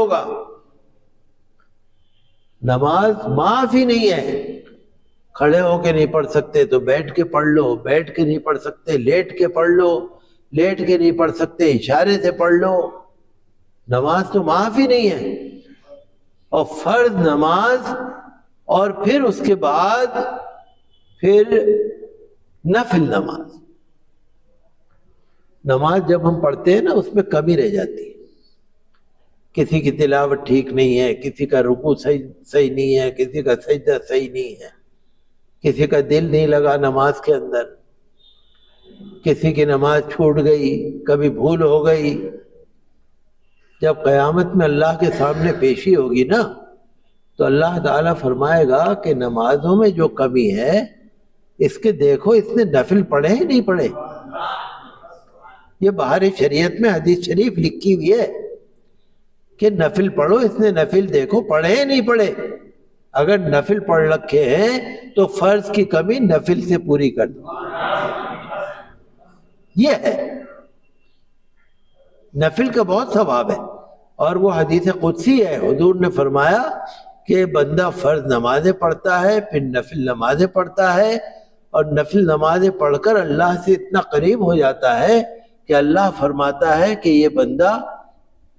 ہوگا. نماز معاف ہی نہیں ہے. کھڑے ہو کے نہیں پڑھ سکتے تو بیٹھ کے پڑھ لو، بیٹھ کے نہیں پڑھ سکتے لیٹ کے پڑھ لو، لیٹ کے نہیں پڑھ سکتے اشارے سے پڑھ لو. نماز تو معاف ہی نہیں ہے. اور فرض نماز، اور پھر اس کے بعد پھر نفل نماز. نماز جب ہم پڑھتے ہیں نا اس میں کمی رہ جاتی ہے. کسی کی تلاوت ٹھیک نہیں ہے، کسی کا رکوع صحیح نہیں ہے، کسی کا سجدہ صحیح نہیں ہے، کسی کا دل نہیں لگا نماز کے اندر، کسی کی نماز چھوٹ گئی، کبھی بھول ہو گئی. جب قیامت میں اللہ کے سامنے پیشی ہوگی نا تو اللہ تعالیٰ فرمائے گا کہ نمازوں میں جو کمی ہے اس کے دیکھو اس نے نفل پڑھے ہی نہیں پڑھے. یہ باہر شریعت میں حدیث شریف لکھی ہوئی ہے کہ نفل پڑھو، اس نے نفل دیکھو پڑھے ہی نہیں پڑھے. اگر نفل پڑھ رکھے ہیں تو فرض کی کمی نفل سے پوری کر دو. یہ ہے نفل کا بہت ثواب ہے. اور وہ حدیث قدسی ہے، حضور نے فرمایا کہ بندہ فرض نمازیں پڑھتا ہے، پھر نفل نمازیں پڑھتا ہے، اور نفل نمازیں پڑھ کر اللہ سے اتنا قریب ہو جاتا ہے کہ اللہ فرماتا ہے کہ یہ بندہ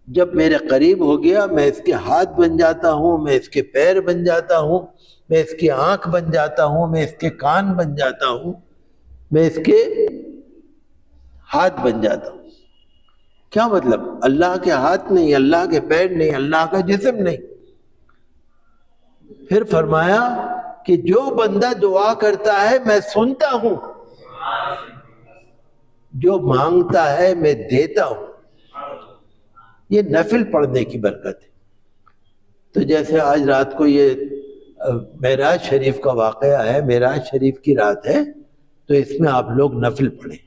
جب میرے قریب ہو گیا میں اس کے ہاتھ بن جاتا ہوں، میں اس کے پیر بن جاتا ہوں، میں اس کی آنکھ بن جاتا ہوں، میں اس کے کان بن جاتا ہوں، میں اس کے ہاتھ بن جاتا ہوں. کیا مطلب؟ اللہ کے ہاتھ نہیں، اللہ کے پیر نہیں، اللہ کا جسم نہیں. پھر فرمایا کہ جو بندہ دعا کرتا ہے میں سنتا ہوں، جو مانگتا ہے میں دیتا ہوں. یہ نفل پڑھنے کی برکت ہے. تو جیسے آج رات کو یہ معراج شریف کا واقعہ ہے، معراج شریف کی رات ہے، تو اس میں آپ لوگ نفل پڑھیں.